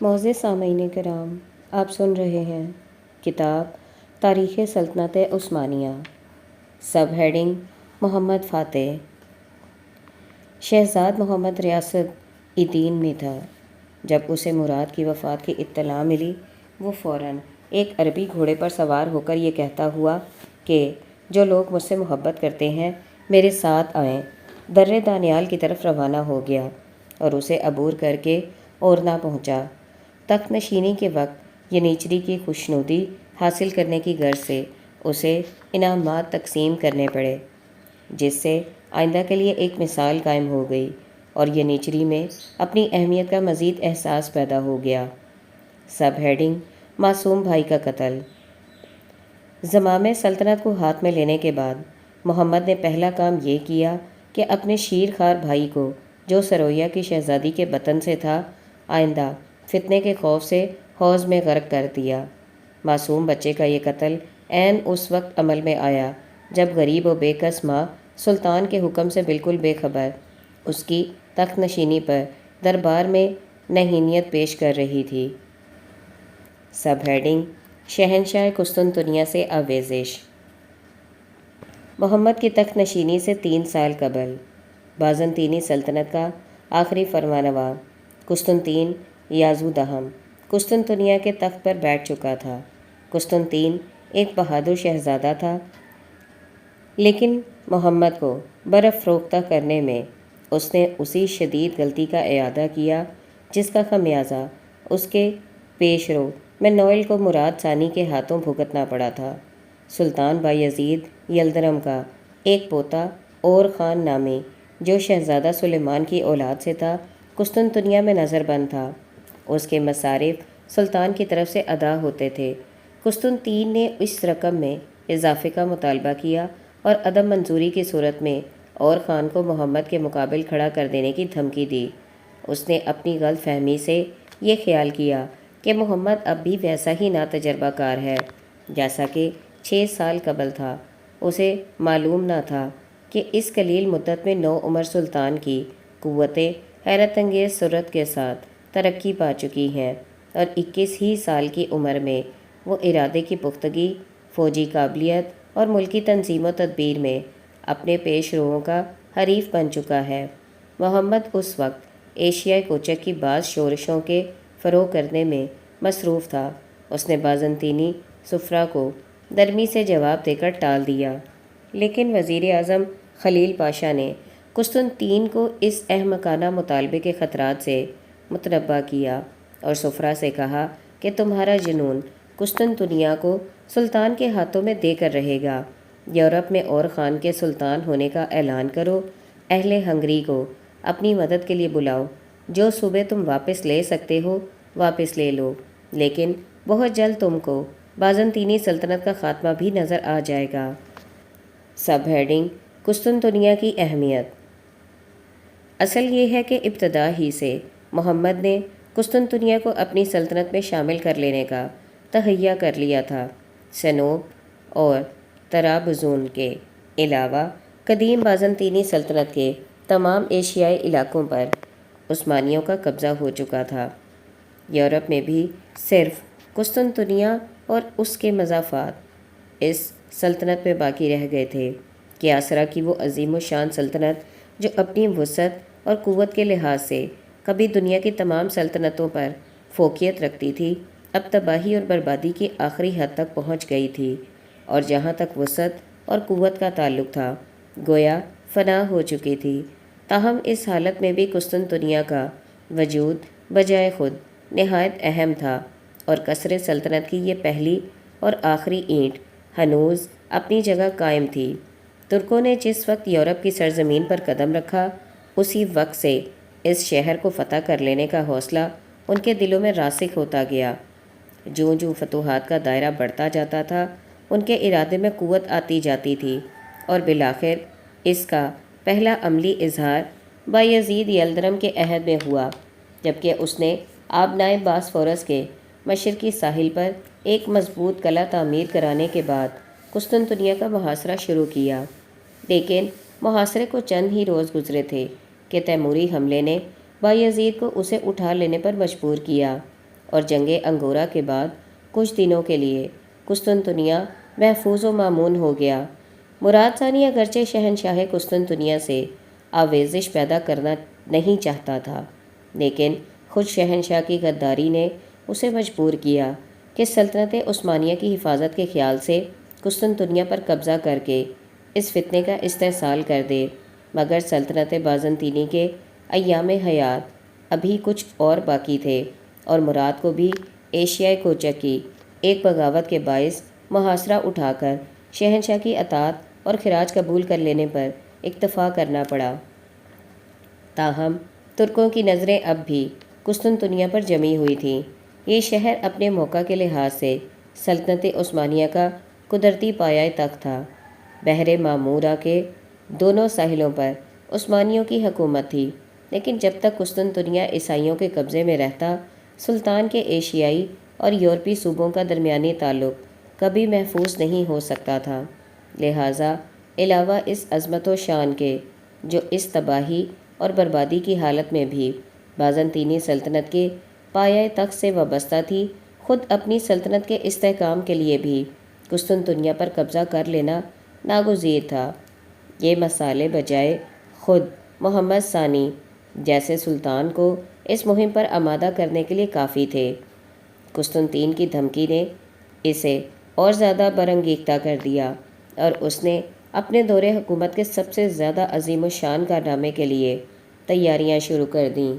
معزز سامعین کرام، آپ سن رہے ہیں کتاب تاریخ سلطنت عثمانیہ، سب ہیڈنگ محمد فاتح۔ شہزاد محمد ریاست دین میں تھا جب اسے مراد کی وفات کی اطلاع ملی۔ وہ فوراً ایک عربی گھوڑے پر سوار ہو کر یہ کہتا ہوا کہ جو لوگ مجھ سے محبت کرتے ہیں میرے ساتھ آئیں، درِ دانیال کی طرف روانہ ہو گیا اور اسے عبور کر کے اورنا پہنچا۔ تخت نشینی کے وقت ینیچری کی خوشنودی حاصل کرنے کی غرض سے اسے انعامات تقسیم کرنے پڑے، جس سے آئندہ کے لیے ایک مثال قائم ہو گئی اور ینیچری میں اپنی اہمیت کا مزید احساس پیدا ہو گیا۔ سب ہیڈنگ معصوم بھائی کا قتل۔ زمام سلطنت کو ہاتھ میں لینے کے بعد محمد نے پہلا کام یہ کیا کہ اپنے شیر خوار بھائی کو، جو سرویا کی شہزادی کے بطن سے تھا، آئندہ فتنے کے خوف سے حوض میں غرق کر دیا۔ معصوم بچے کا یہ قتل عین اس وقت عمل میں آیا جب غریب و بے کس ماں سلطان کے حکم سے بالکل بے خبر اس کی تخت نشینی پر دربار میں نہینیت پیش کر رہی تھی۔ سب ہیڈنگ شہنشاہ قسطنطنیہ سے آویزش۔ محمد کی تخت نشینی سے 3 سال قبل بازنطینی سلطنت کا آخری فرمانروا قسطنطین یازدہم قسطنطنیہ کے تخت پر بیٹھ چکا تھا۔ قسطنطین ایک بہادر شہزادہ تھا، لیکن محمد کو برافروختہ کرنے میں اس نے اسی شدید غلطی کا اعادہ کیا جس کا خمیازہ اس کے پیش رو منوئل کو مراد ثانی کے ہاتھوں بھگتنا پڑا تھا۔ سلطان بایزید یلدرم کا ایک پوتا اور خان نامی، جو شہزادہ سلیمان کی اولاد سے تھا، قسطنطنیہ میں نظر بند تھا۔ اس کے مصارف سلطان کی طرف سے ادا ہوتے تھے۔ قسطنطین نے اس رقم میں اضافے کا مطالبہ کیا اور عدم منظوری کی صورت میں اور خان کو محمد کے مقابل کھڑا کر دینے کی دھمکی دی۔ اس نے اپنی غلط فہمی سے یہ خیال کیا کہ محمد اب بھی ویسا ہی ناتجربہ کار ہے جیسا کہ 6 سال قبل تھا۔ اسے معلوم نہ تھا کہ اس قلیل مدت میں نوعمر سلطان کی قوتیں حیرت انگیز سرعت کے ساتھ ترقی پا چکی ہیں اور 21 ہی سال کی عمر میں وہ ارادے کی پختگی، فوجی قابلیت اور ملکی تنظیم و تدبیر میں اپنے پیش روؤں کا حریف بن چکا ہے۔ محمد اس وقت ایشیائی کوچک کی بعض شورشوں کے فروغ کرنے میں مصروف تھا۔ اس نے بازنطینی سفراء کو نرمی سے جواب دے کر ٹال دیا، لیکن وزیر اعظم خلیل پاشا نے قسطنطین کو اس احمقانہ مطالبے کے خطرات سے متنبہ کیا اور سفراء سے کہا کہ تمہارا جنون قسطنطنیہ کو سلطان کے ہاتھوں میں دے کر رہے گا۔ یورپ میں اور خان کے سلطان ہونے کا اعلان کرو، اہل ہنگری کو اپنی مدد کے لیے بلاؤ، جو صوبے تم واپس لے سکتے ہو واپس لے لو، لیکن بہت جلد تم کو بازنطینی سلطنت کا خاتمہ بھی نظر آ جائے گا۔ سب ہیڈنگ قسطنطنیہ کی اہمیت۔ اصل یہ ہے کہ ابتدا ہی سے محمد نے قسطنطنیہ کو اپنی سلطنت میں شامل کر لینے کا تہیہ کر لیا تھا۔ سنوب اور طرابزون کے علاوہ قدیم بازنطینی سلطنت کے تمام ایشیائی علاقوں پر عثمانیوں کا قبضہ ہو چکا تھا۔ یورپ میں بھی صرف قسطنطنیہ اور اس کے مضافات اس سلطنت میں باقی رہ گئے تھے۔ کیسرا کی وہ عظیم الشان سلطنت جو اپنی وسعت اور قوت کے لحاظ سے کبھی دنیا کی تمام سلطنتوں پر فوقیت رکھتی تھی، اب تباہی اور بربادی کی آخری حد تک پہنچ گئی تھی، اور جہاں تک وسعت اور قوت کا تعلق تھا گویا فنا ہو چکی تھی۔ تاہم اس حالت میں بھی قسطنطنیہ کا وجود بجائے خود نہایت اہم تھا، اور قصر سلطنت کی یہ پہلی اور آخری اینٹ ہنوز اپنی جگہ قائم تھی۔ ترکوں نے جس وقت یورپ کی سرزمین پر قدم رکھا، اسی وقت سے اس شہر کو فتح کر لینے کا حوصلہ ان کے دلوں میں راسخ ہوتا گیا۔ جوں جوں فتوحات کا دائرہ بڑھتا جاتا تھا، ان کے ارادے میں قوت آتی جاتی تھی، اور بالآخر اس کا پہلا عملی اظہار بایزید یلدرم کے عہد میں ہوا، جبکہ اس نے آبنائے باسفورس کے مشرقی ساحل پر ایک مضبوط قلعہ تعمیر کرانے کے بعد قسطنطنیہ کا محاصرہ شروع کیا۔ لیکن محاصرے کو چند ہی روز گزرے تھے کہ تیموری حملے نے بایزید کو اسے اٹھا لینے پر مجبور کیا۔ اور جنگ انگورا کے بعد کچھ دنوں کے لیے قسطنطنیہ محفوظ و مامون ہو گیا۔ مراد ثانی اگرچہ شہنشاہ قسطنطنیہ سے آویزش پیدا کرنا نہیں چاہتا تھا، لیکن خود شہنشاہ کی غداری نے اسے مجبور کیا کہ سلطنت عثمانیہ کی حفاظت کے خیال سے قسطنطنیہ پر قبضہ کر کے اس فتنے کا استحصال کر دے، مگر سلطنت بازنطینی کے ایام حیات ابھی کچھ اور باقی تھے، اور مراد کو بھی ایشیائے کوچک کی ایک بغاوت کے باعث محاصرہ اٹھا کر شہنشاہ کی اطاعت اور خراج قبول کر لینے پر اکتفا کرنا پڑا۔ تاہم ترکوں کی نظریں اب بھی قسطنطنیہ پر جمی ہوئی تھیں۔ یہ شہر اپنے موقع کے لحاظ سے سلطنت عثمانیہ کا قدرتی پایۂ تخت تھا۔ بحر معمورہ کے دونوں ساحلوں پر عثمانیوں کی حکومت تھی، لیکن جب تک قسطنطنیہ عیسائیوں کے قبضے میں رہتا، سلطان کے ایشیائی اور یورپی صوبوں کا درمیانی تعلق کبھی محفوظ نہیں ہو سکتا تھا۔ لہٰذا علاوہ اس عظمت و شان کے جو اس تباہی اور بربادی کی حالت میں بھی بازنطینی سلطنت کے پایۂ تخت سے وابستہ تھی، خود اپنی سلطنت کے استحکام کے لیے بھی قسطنطنیہ پر قبضہ کر لینا ناگزیر تھا۔ یہ مسئلے بجائے خود محمد ثانی جیسے سلطان کو اس مہم پر آمادہ کرنے کے لیے کافی تھے۔ قسطنطین کی دھمکی نے اسے اور زیادہ برانگیختہ کر دیا، اور اس نے اپنے دور حکومت کے سب سے زیادہ عظیم الشان کارنامے کے لیے تیاریاں شروع کر دیں۔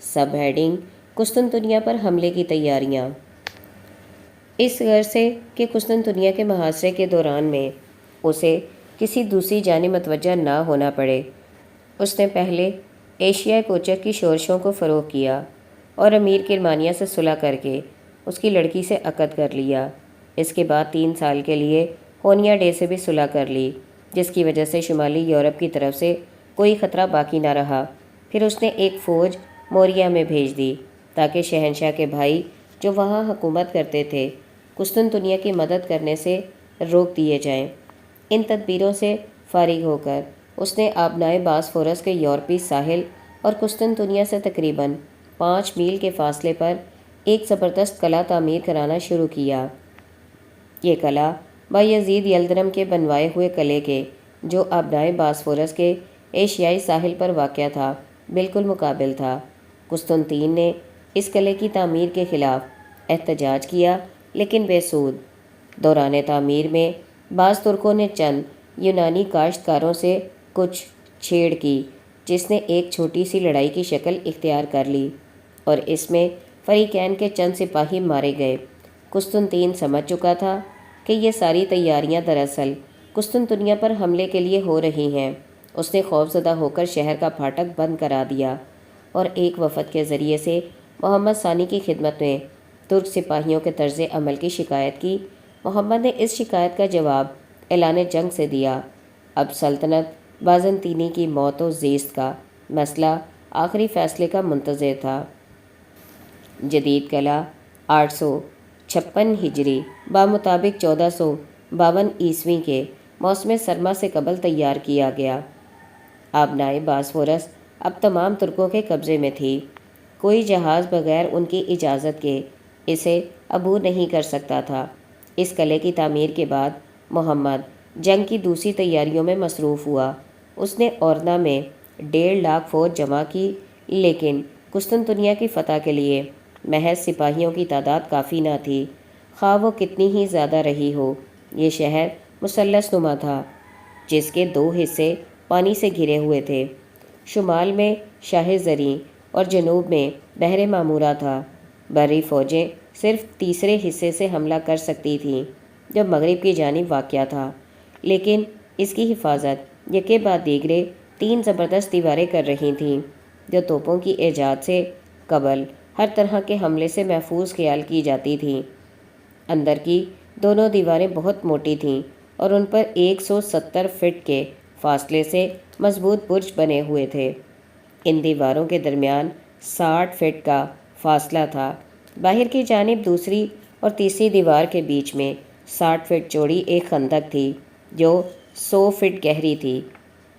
سب ہیڈنگ: قسطنطنیہ پر حملے کی تیاریاں۔ اس غرض سے کہ قسطنطنیہ کے محاصرے کے دوران میں اسے کسی دوسری جانب متوجہ نہ ہونا پڑے، اس نے پہلے ایشیائے کوچک کی شورشوں کو فروغ کیا اور امیر کرمانیہ سے صلح کر کے اس کی لڑکی سے عقد کر لیا۔ اس کے بعد 3 سال کے لیے ہونیا ڈے سے بھی صلح کر لی، جس کی وجہ سے شمالی یورپ کی طرف سے کوئی خطرہ باقی نہ رہا۔ پھر اس نے ایک فوج موریا میں بھیج دی تاکہ شہنشاہ کے بھائی جو وہاں حکومت کرتے تھے قسطنطنیہ کی مدد کرنے سے روک دیے جائیں۔ ان تدبیروں سے فارغ ہو کر اس نے آبنائے باسفورس کے یورپی ساحل اور قسطنطنیہ سے تقریباً 5 میل کے فاصلے پر ایک زبردست قلعہ تعمیر کرانا شروع کیا۔ یہ قلعہ بایزید یلدرم کے بنوائے ہوئے قلعے کے، جو آبنائے باسفورس کے ایشیائی ساحل پر واقع تھا، بالکل مقابل تھا۔ قسطنطین نے اس قلعے کی تعمیر کے خلاف احتجاج کیا، لیکن بے سود۔ دوران تعمیر میں بعض ترکوں نے چند یونانی کاشتکاروں سے کچھ چھیڑ کی، جس نے ایک چھوٹی سی لڑائی کی شکل اختیار کر لی، اور اس میں فریقین کے چند سپاہی مارے گئے۔ قسطنطین سمجھ چکا تھا کہ یہ ساری تیاریاں دراصل قسطنطنیہ پر حملے کے لیے ہو رہی ہیں۔ اس نے خوفزدہ ہو کر شہر کا پھاٹک بند کرا دیا اور ایک وفد کے ذریعے سے محمد ثانی کی خدمت میں ترک سپاہیوں کے طرز عمل کی شکایت کی۔ محمد نے اس شکایت کا جواب اعلان جنگ سے دیا۔ اب سلطنت بازنطینی کی موت و زیست کا مسئلہ آخری فیصلے کا منتظر تھا۔ جدید قلعہ 856 ہجری بمطابق 1452 عیسوی کے موسم سرما سے قبل تیار کیا گیا۔ آبنائے باسفورس اب تمام ترکوں کے قبضے میں تھی۔ کوئی جہاز بغیر ان کی اجازت کے اسے عبور نہیں کر سکتا تھا۔ اس قلعے کی تعمیر کے بعد محمد جنگ کی دوسری تیاریوں میں مصروف ہوا۔ اس نے اورنا میں 1.5 لاکھ فوج جمع کی، لیکن قسطنطنیہ کی فتح کے لیے محض سپاہیوں کی تعداد کافی نہ تھی، خواہ وہ کتنی ہی زیادہ رہی ہو۔ یہ شہر مثلث نما تھا، جس کے 2 حصے پانی سے گھرے ہوئے تھے۔ شمال میں شاہ زریں اور جنوب میں بحر معمورہ تھا۔ بحری فوجیں صرف تیسرے حصے سے حملہ کر سکتی تھیں، جو مغرب کی جانب واقع تھا، لیکن اس کی حفاظت یکے بعد دیگرے 3 زبردست دیواریں کر رہی تھیں، جو توپوں کی ایجاد سے قبل ہر طرح کے حملے سے محفوظ خیال کی جاتی تھیں۔ اندر کی دونوں دیواریں بہت موٹی تھیں اور ان پر 170 فٹ کے فاصلے سے مضبوط برج بنے ہوئے تھے۔ ان دیواروں کے درمیان 60 فٹ کا فاصلہ تھا۔ باہر کی جانب دوسری اور تیسری دیوار کے بیچ میں 60 فٹ چوڑی ایک خندق تھی، جو 100 فٹ گہری تھی۔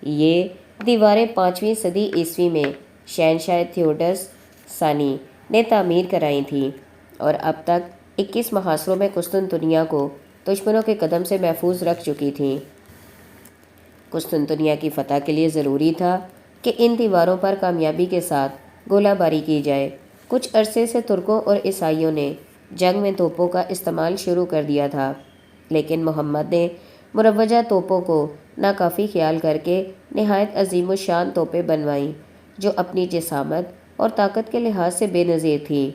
یہ دیواریں 5ویں صدی عیسوی میں شہنشاہ تھیوڈس ثانی نے تعمیر کرائی تھیں۔ اور اب تک 21 محاصروں میں قسطنطنیہ کو دشمنوں کے قدم سے محفوظ رکھ چکی تھیں۔ قسطنطنیہ کی فتح کے لیے ضروری تھا کہ ان دیواروں پر کامیابی کے ساتھ گولہ باری کی جائے۔ کچھ عرصے سے ترکوں اور عیسائیوں نے جنگ میں توپوں کا استعمال شروع کر دیا تھا، لیکن محمد نے مروجہ توپوں کو ناکافی خیال کر کے نہایت عظیم الشان توپیں بنوائیں جو اپنی جسامت اور طاقت کے لحاظ سے بے نظیر تھیں۔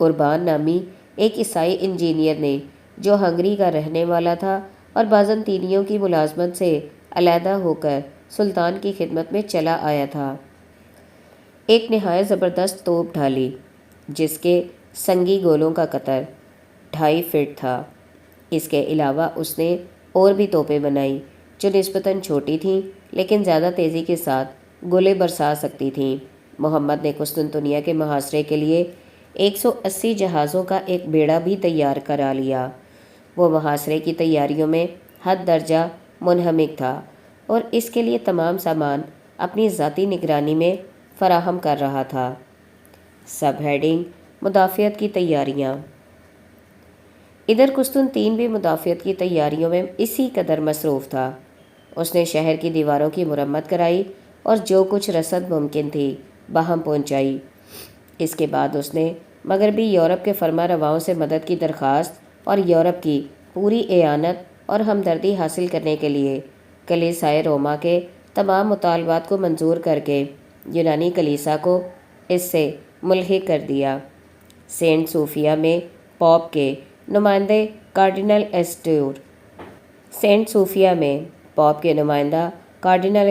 اربان نامی ایک عیسائی انجینئر نے، جو ہنگری کا رہنے والا تھا اور بازنطینیوں کی ملازمت سے علیحدہ ہو کر سلطان کی خدمت میں چلا آیا تھا، ایک نہایت زبردست توپ ڈھالی جس کے سنگی گولوں کا قطر 2.5 فٹ تھا۔ اس کے علاوہ اس نے اور بھی توپیں بنائیں جو نسبتاً چھوٹی تھیں لیکن زیادہ تیزی کے ساتھ گولے برسا سکتی تھیں۔ محمد نے قسطنطنیہ کے محاصرے کے لیے 180 جہازوں کا ایک بیڑا بھی تیار کرا لیا۔ وہ محاصرے کی تیاریوں میں حد درجہ منہمک تھا اور اس کے لیے تمام سامان اپنی ذاتی نگرانی میں فراہم کر رہا تھا۔ سب ہیڈنگ: مدافعت کی تیاریاں۔ ادھر قسطنطین بھی مدافعت کی تیاریوں میں اسی قدر مصروف تھا۔ اس نے شہر کی دیواروں کی مرمت کرائی اور جو کچھ رسد ممکن تھی باہم پہنچائی۔ اس کے بعد اس نے مغربی یورپ کے فرما رواؤں سے مدد کی درخواست اور یورپ کی پوری اعانت اور ہمدردی حاصل کرنے کے لیے کلیسائے روما کے تمام مطالبات کو منظور کر کے یونانی کلیسا کو اس سے ملحق کر دیا۔ سینٹ صوفیہ میں پوپ کے نمائندے کارڈینل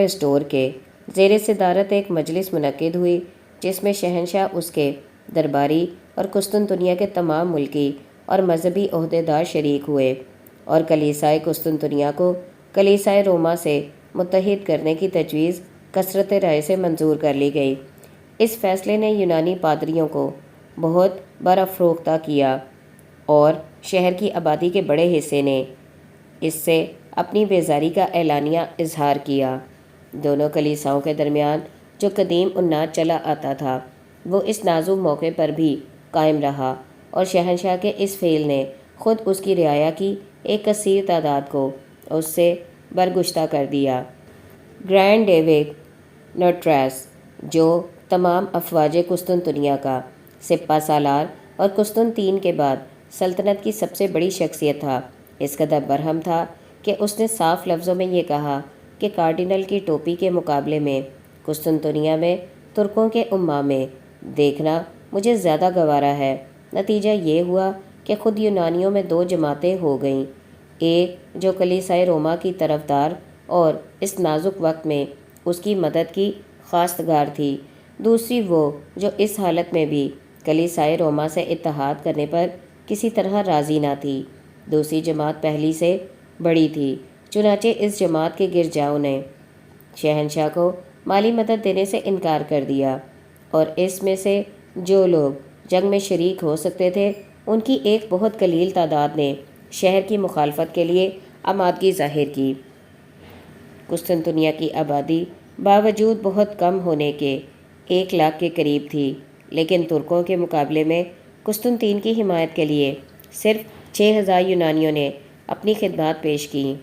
ایسٹور کے زیر صدارت ایک مجلس منعقد ہوئی جس میں شہنشاہ، اس کے درباری اور قسطنطنیہ کے تمام ملکی اور مذہبی عہدیدار شریک ہوئے، اور کلیسائے قسطنطنیہ کو کلیسائے روما سے متحد کرنے کی تجویز کثرت رائے سے منظور کر لی گئی۔ اس فیصلے نے یونانی پادریوں کو بہت برافروختہ کیا اور شہر کی آبادی کے بڑے حصے نے اس سے اپنی بیزاری کا اعلانیہ اظہار کیا۔ دونوں کلیساؤں کے درمیان جو قدیم عناد چلا آتا تھا وہ اس نازک موقع پر بھی قائم رہا، اور شہنشاہ کے اس فعل نے خود اس کی رعایا کی ایک کثیر تعداد کو اس سے برگشتہ کر دیا۔ گرینڈ ڈیوک نوٹریس، جو تمام افواج قسطنطنیہ کا سپہ سالار اور قسطنطین کے بعد سلطنت کی سب سے بڑی شخصیت تھا، اس قدر برہم تھا کہ اس نے صاف لفظوں میں یہ کہا کہ کارڈینل کی ٹوپی کے مقابلے میں قسطنطنیہ میں ترکوں کے امّا میں دیکھنا مجھے زیادہ گوارا ہے۔ نتیجہ یہ ہوا کہ خود یونانیوں میں 2 جماعتیں ہو گئیں، ایک جو کلیسائے روما کی طرفدار اور اس نازک وقت میں اس کی مدد کی خواستگار تھی، دوسری وہ جو اس حالت میں بھی کلیسائے روما سے اتحاد کرنے پر کسی طرح راضی نہ تھی۔ دوسری جماعت پہلی سے بڑی تھی، چنانچہ اس جماعت کے گرجاؤں نے شہنشاہ کو مالی مدد دینے سے انکار کر دیا، اور اس میں سے جو لوگ جنگ میں شریک ہو سکتے تھے ان کی ایک بہت قلیل تعداد نے شہر کی مخالفت کے لیے آمادگی ظاہر کی۔ قسطنطنیہ کی آبادی باوجود بہت کم ہونے کے 1 لاکھ کے قریب تھی، لیکن ترکوں کے مقابلے میں قسطنطین کی حمایت کے لیے صرف 6000 یونانیوں نے اپنی خدمات پیش کیں۔